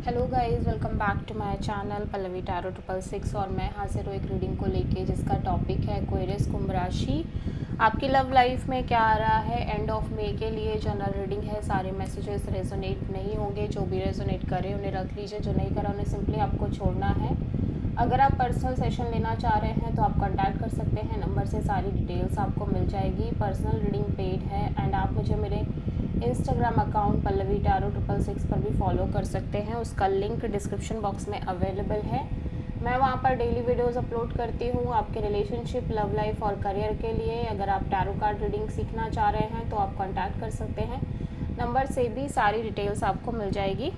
Hello guys, welcome back to my channel Pallavi tarot 666 और मैं हाजिर हूँ एक रीडिंग को लेके जिसका टॉपिक है एक्वेरियस कुंभ राशि। आपकी लव लाइफ में क्या आ रहा है एंड ऑफ मई के लिए। जनरल रीडिंग है, सारे मैसेजेस रेजोनेट नहीं होंगे। जो भी रेजोनेट करे उन्हें रख लीजिए, जो नहीं करा उन्हें सिंपली आपको छोड़ना है। अगर आप पर्सनल सेशन लेना चाह रहे हैं तो आप कॉन्टैक्ट कर सकते हैं, नंबर से सारी डिटेल्स आपको मिल जाएगी। पर्सनल रीडिंग पेड है एंड आप मुझे मेरे इंस्टाग्राम अकाउंट पल्लवी टैरो 666 पर भी फॉलो कर सकते हैं। उसका लिंक डिस्क्रिप्शन बॉक्स में अवेलेबल है। मैं वहाँ पर डेली वीडियोस अपलोड करती हूँ आपके रिलेशनशिप, लव लाइफ और करियर के लिए। अगर आप टैरो कार्ड रीडिंग सीखना चाह रहे हैं तो आप कॉन्टैक्ट कर सकते हैं, नंबर से भी सारी डिटेल्स आपको मिल जाएगी।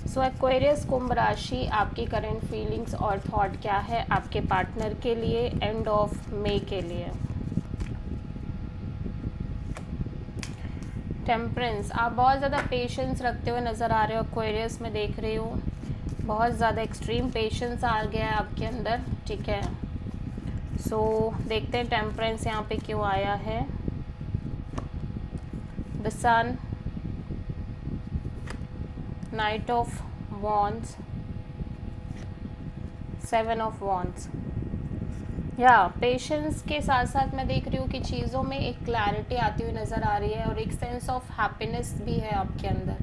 सो एक्वेरियस कुंभ राशि, आपकी करंट फीलिंग्स और थॉट क्या है आपके पार्टनर के लिए एंड ऑफ मई के लिए। टेम्परेंस, आप बहुत ज़्यादा पेशेंस रखते हुए नज़र आ रहे हो। एक्वेरियस में देख रही हूँ बहुत ज़्यादा एक्सट्रीम पेशेंस आ गया है आपके अंदर, ठीक है। सो देखते हैं टेम्परेंस यहाँ पे क्यों आया है। The sun, knight of wands, 7 of wands. या पेशेंस के साथ साथ मैं देख रही हूँ कि चीज़ों में एक क्लैरिटी आती हुई नज़र आ रही है और एक सेंस ऑफ हैप्पीनेस भी है आपके अंदर।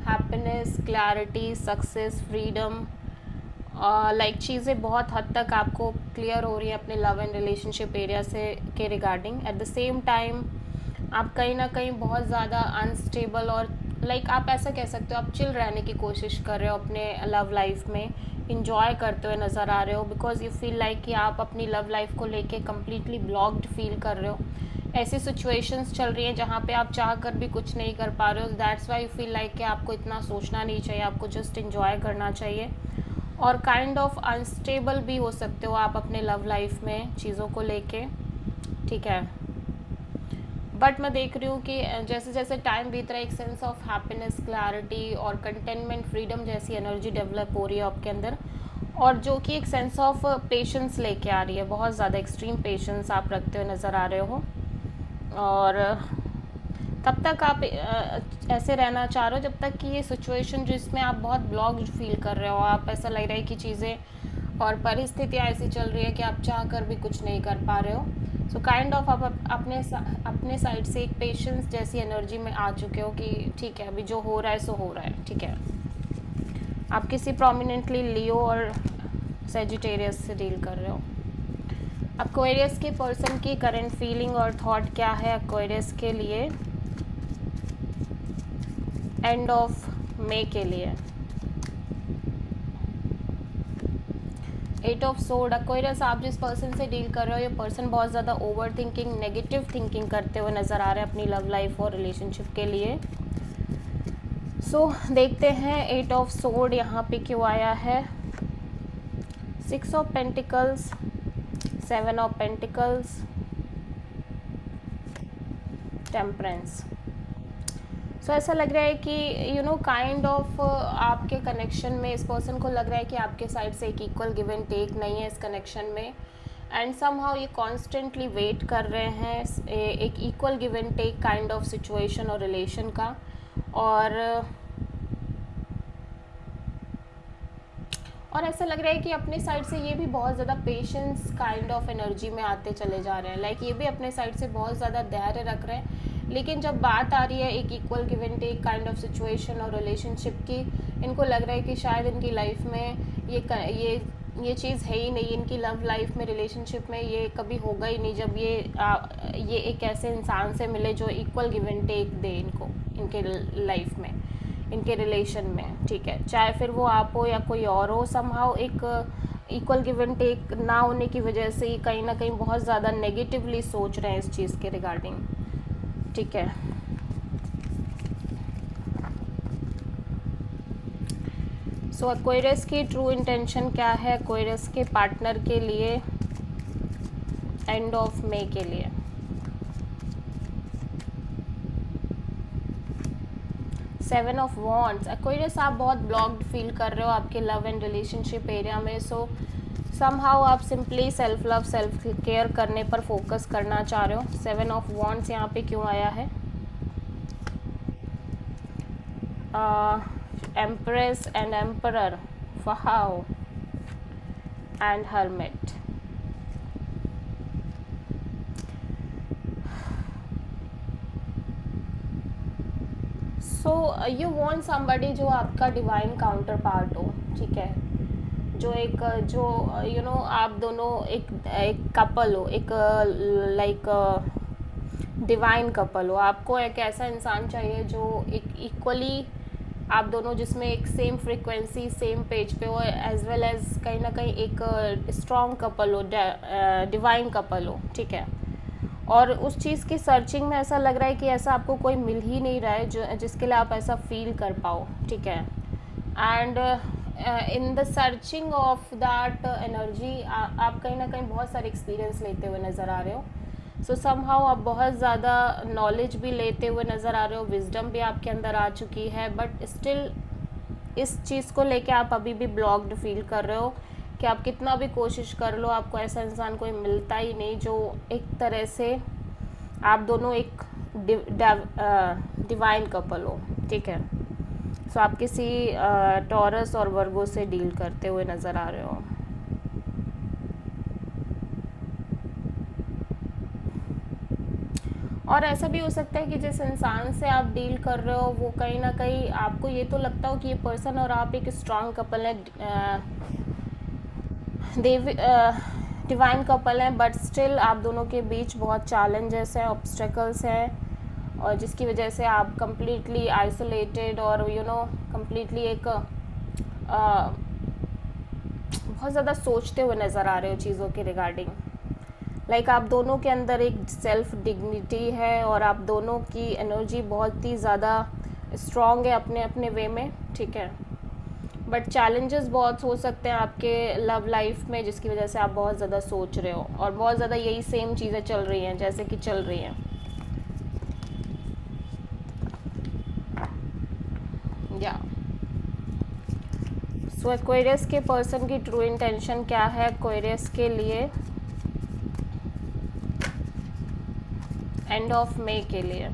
Happiness, clarity, success, freedom, like चीज़ें बहुत हद तक आपको क्लियर हो रही है अपने लव एंड रिलेशनशिप एरिया से के regarding. Eight the same time आप कहीं ना कहीं बहुत ज़्यादा अनस्टेबल और लाइक आप ऐसा कह सकते हो आप चिल रहने की कोशिश कर रहे हो अपने लव लाइफ में, इंजॉय करते हुए नज़र आ रहे हो। बिकॉज यू फील लाइक कि आप अपनी लव लाइफ को लेके कम्प्लीटली ब्लॉक्ड फील कर रहे हो। ऐसी सिचुएशंस चल रही हैं जहाँ पे आप चाह कर भी कुछ नहीं कर पा रहे हो। That's why you feel like कि आपको इतना सोचना नहीं चाहिए, आपको जस्ट इंजॉय करना चाहिए। और काइंड ऑफ अनस्टेबल भी हो सकते हो आप अपने लव लाइफ में चीज़ों को लेके, ठीक है। बट मैं देख रही हूँ कि जैसे जैसे टाइम बीत रहा है एक सेंस ऑफ हैप्पीनेस, क्लैरिटी और कंटेनमेंट, फ्रीडम जैसी एनर्जी डेवलप हो रही है आपके अंदर, और जो कि एक सेंस ऑफ पेशेंस लेके आ रही है। बहुत ज़्यादा एक्सट्रीम पेशेंस आप रखते हुए नज़र आ रहे हो और तब तक आप ऐसे रहना चाह रहे हो जब तक कि ये सिचुएशन जिसमें आप बहुत ब्लॉक्ड फील कर रहे हो, आप ऐसा लग रहा है कि चीज़ें और परिस्थितियाँ ऐसी चल रही है कि आप चाह कर भी कुछ नहीं कर पा रहे हो। सो काइंड ऑफ आप अपने साइड से एक पेशेंस जैसी एनर्जी में आ चुके हो कि ठीक है अभी जो हो रहा है सो हो रहा है, ठीक है। आप किसी प्रोमिनेंटली लियो और सेजिटेरियस से डील कर रहे हो। एक्वेरियस के पर्सन की करंट फीलिंग और थॉट क्या है एक्वेरियस के लिए एंड ऑफ मई के लिए। 8 ऑफ सोर्ड, एक्वेरियस आप जिस पर्सन से डील कर रहे हो ये पर्सन बहुत ज़्यादा ओवर थिंकिंग, नेगेटिव थिंकिंग करते हुए नज़र आ रहे हैं अपनी लव लाइफ और रिलेशनशिप के लिए। सो देखते हैं 8 ऑफ सोर्ड यहाँ पे क्यों आया है। 6 of pentacles, 7 of pentacles, temperance. So ऐसा लग रहा है कि यू नो काइंड ऑफ आपके कनेक्शन में इस पर्सन को लग रहा है कि आपके साइड से एक इक्वल गिव एंड टेक नहीं है इस कनेक्शन में, एंड समहाउ ये कॉन्स्टेंटली वेट कर रहे हैं एक equal give and take kind of situation और रिलेशन का। और ऐसा लग रहा है कि अपने साइड से ये भी बहुत ज़्यादा पेशेंस काइंड ऑफ एनर्जी में आते चले जा रहे हैं। लाइक ये भी अपने साइड से बहुत ज़्यादा धैर्य रख रहे हैं, लेकिन जब बात आ रही है एक equal give and take kind of situation और रिलेशनशिप की, इनको लग रहा है कि शायद इनकी लाइफ में ये चीज़ है ही नहीं। इनकी लव लाइफ में, रिलेशनशिप में ये कभी होगा ही नहीं जब ये एक ऐसे इंसान से मिले जो इक्वल गिव एंड टेक दे इनको, इनके लाइफ में, इनके रिलेशन में, ठीक है। चाहे फिर वो आप हो या कोई और हो, समहाउ एक इक्वल गिव एंड टेक ना होने की वजह से कहीं ना कहीं बहुत ज़्यादा नेगेटिवली सोच रहे हैं इस चीज़ के रिगार्डिंग, ठीक है। सो एक्वेरियस की ट्रू इंटेंशन क्या है एक्वेरियस के पार्टनर के लिए एंड ऑफ मई के लिए। सेवन ऑफ वॉन्ड्स, एक्वेरियस आप बहुत ब्लॉक्ड फील कर रहे हो आपके लव एंड रिलेशनशिप एरिया में। सो समहाउ आप simply self love, self care करने पर फोकस करना चाह रहे हो। 7 ऑफ वॉन्ड्स यहाँ पे क्यों आया है। Empress and emperor, wow, and hermit. So you want somebody जो आपका डिवाइन काउंटर पार्ट हो, ठीक है, जो एक जो आप दोनों एक एक कपल हो, एक लाइक डिवाइन कपल हो। आपको एक ऐसा इंसान चाहिए जो एक इक्वली आप दोनों, जिसमें एक सेम फ्रीक्वेंसी, सेम पेज पे हो, एज वेल एज कहीं ना कहीं एक स्ट्रॉन्ग कपल हो, डिवाइन कपल हो, ठीक है। और उस चीज़ की सर्चिंग में ऐसा लग रहा है कि ऐसा आपको कोई मिल ही नहीं रहा है जो जिसके लिए आप ऐसा फील कर पाओ, ठीक है। And in the searching of that energy आप कहीं ना कहीं बहुत सारे एक्सपीरियंस लेते हुए नज़र आ रहे हो। सो समहाउ आप बहुत ज़्यादा नॉलेज भी लेते हुए नज़र आ रहे हो, विजडम भी आपके अंदर आ चुकी है, बट स्टिल इस चीज़ को लेके आप अभी भी ब्लॉक्ड फील कर रहे हो कि आप कितना भी कोशिश कर लो, आपको ऐसा इंसान कोई मिलता ही नहीं जो एक तरह से आप दोनों एक डिवाइन कपल हो, ठीक है। सो आप किसी टॉरस और वर्गो से डील करते हुए नज़र आ रहे हो। और ऐसा भी हो सकता है कि जिस इंसान से आप डील कर रहे हो वो कहीं ना कहीं आपको ये तो लगता हो कि ये पर्सन और आप एक स्ट्रॉन्ग कपल है, डिवाइन कपल हैं, बट स्टिल आप दोनों के बीच बहुत चैलेंजेस हैं, ऑब्स्टेकल्स हैं, और जिसकी वजह से आप कम्प्लीटली आइसोलेटेड और कम्प्लीटली एक बहुत ज़्यादा सोचते हुए नज़र आ रहे हो चीज़ों के रिगार्डिंग। लाइक आप दोनों के अंदर एक सेल्फ डिग्निटी है और आप दोनों की एनर्जी बहुत ही ज़्यादा स्ट्रॉन्ग है अपने अपने वे में, ठीक है। बट चैलेंजेस बहुत हो सकते हैं आपके लव लाइफ में, जिसकी वजह से आप बहुत ज़्यादा सोच रहे हो और बहुत ज़्यादा यही सेम चीज़ें चल रही हैं जैसे कि चल रही हैं, या सो एक्वेरियस के पर्सन की ट्रू इंटेंशन क्या है एक्वेरियस के लिए एंड ऑफ मई के लिए।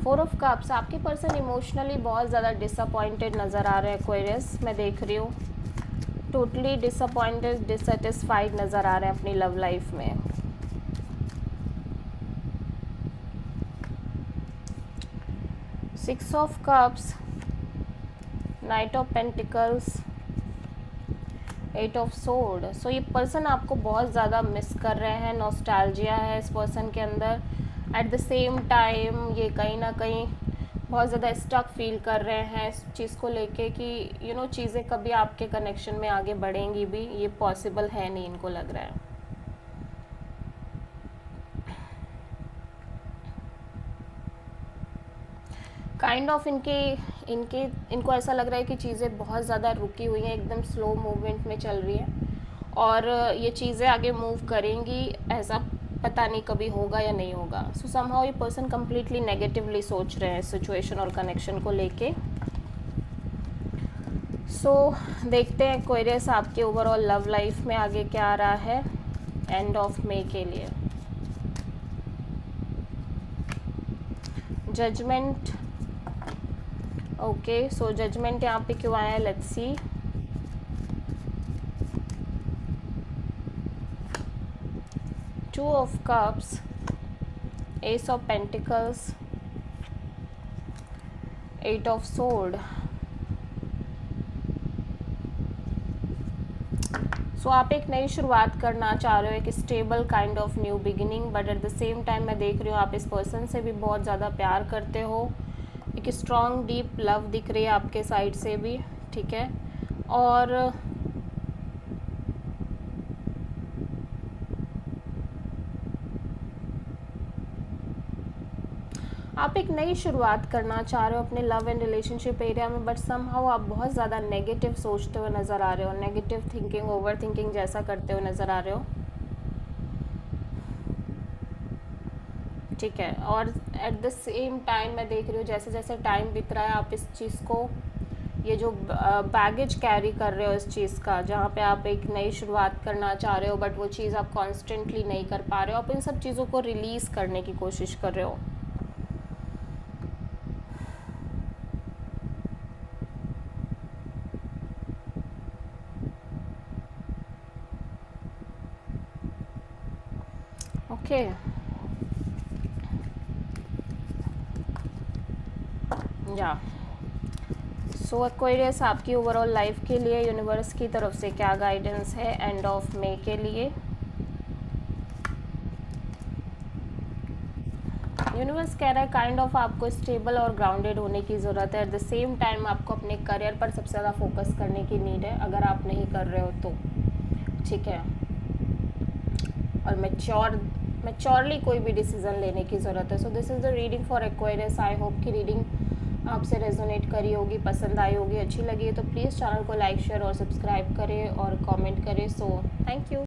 4 ऑफ कप्स, आपके पर्सन इमोशनली बहुत ज़्यादा डिसअपॉइंटेड नज़र आ रहे हैं एक्वेरियस, मैं देख रही हूँ टोटली डिसअपॉइंटेड, डिससेटिस्फाइड नज़र आ रहे हैं अपनी लव लाइफ में। Six of cups, knight of pentacles, 8 of sword. So ये पर्सन आपको बहुत ज़्यादा मिस कर रहे हैं, नॉस्टैल्जिया है इस पर्सन के अंदर। एट द सेम टाइम ये कहीं ना कहीं बहुत ज़्यादा स्टक फील कर रहे हैं इस चीज़ को लेके कि चीज़ें कभी आपके कनेक्शन में आगे बढ़ेंगी भी, ये पॉसिबल है नहीं, इनको लग रहा है। काइंड ऑफ इनको ऐसा लग रहा है कि चीज़ें बहुत ज़्यादा रुकी हुई हैं, एकदम स्लो मूवमेंट में चल रही हैं और ये चीज़ें आगे मूव करेंगी, ऐसा पता नहीं कभी होगा या नहीं होगा। सो समहाउ ये पर्सन कम्प्लीटली नेगेटिवली सोच रहे हैं सिचुएशन और कनेक्शन को लेके। सो देखते हैं एक्वेरियस आपके ओवरऑल लव लाइफ में आगे क्या आ रहा है एंड ऑफ मई के लिए। जजमेंट, ओके, सो जजमेंट यहाँ पे क्यों आया है, let's see. Two of cups, ace of pentacles, 8 of sword. So आप एक नई शुरुआत करना चाह रहे हो, एक stable kind of new beginning, but at the same time मैं देख रही हूँ आप इस पर्सन से भी बहुत ज़्यादा प्यार करते हो, एक स्ट्रॉन्ग डीप लव दिख रही है आपके साइड से भी, ठीक है। और आप एक नई शुरुआत करना चाह रहे हो अपने लव एंड रिलेशनशिप एरिया में, बट समहाउ आप बहुत ज़्यादा नेगेटिव सोचते हुए नज़र आ रहे हो, नेगेटिव थिंकिंग, ओवर थिंकिंग जैसा करते हुए नज़र आ रहे हो, ठीक है। और एट द सेम टाइम मैं देख रही हूँ जैसे जैसे टाइम बीत रहा है आप इस चीज़ को, ये जो बैगेज कैरी कर रहे हो इस चीज़ का, जहाँ पे आप एक नई शुरुआत करना चाह रहे हो बट वो चीज़ आप कॉन्स्टेंटली नहीं कर पा रहे हो, आप इन सब चीज़ों को रिलीज़ करने की कोशिश कर रहे हो। ओके, या सो एक्वेरियस, आपकी ओवरऑल लाइफ के लिए यूनिवर्स की तरफ से क्या गाइडेंस है एंड ऑफ मे के लिए? यूनिवर्स कह रहा है काइंड ऑफ आपको स्टेबल और ग्राउंडेड होने की ज़रूरत है। एट द सेम टाइम आपको अपने करियर पर सबसे ज़्यादा फोकस करने की नीड है, अगर आप नहीं कर रहे हो तो, ठीक है। और मैच्योरली कोई भी डिसीजन लेने की ज़रूरत है। So this is the reading for Aquarius. I hope कि रीडिंग आपसे रेजोनेट करी होगी, पसंद आई होगी, अच्छी लगी है तो प्लीज़ चैनल को लाइक शेयर और सब्सक्राइब करें और कमेंट करें। So thank you.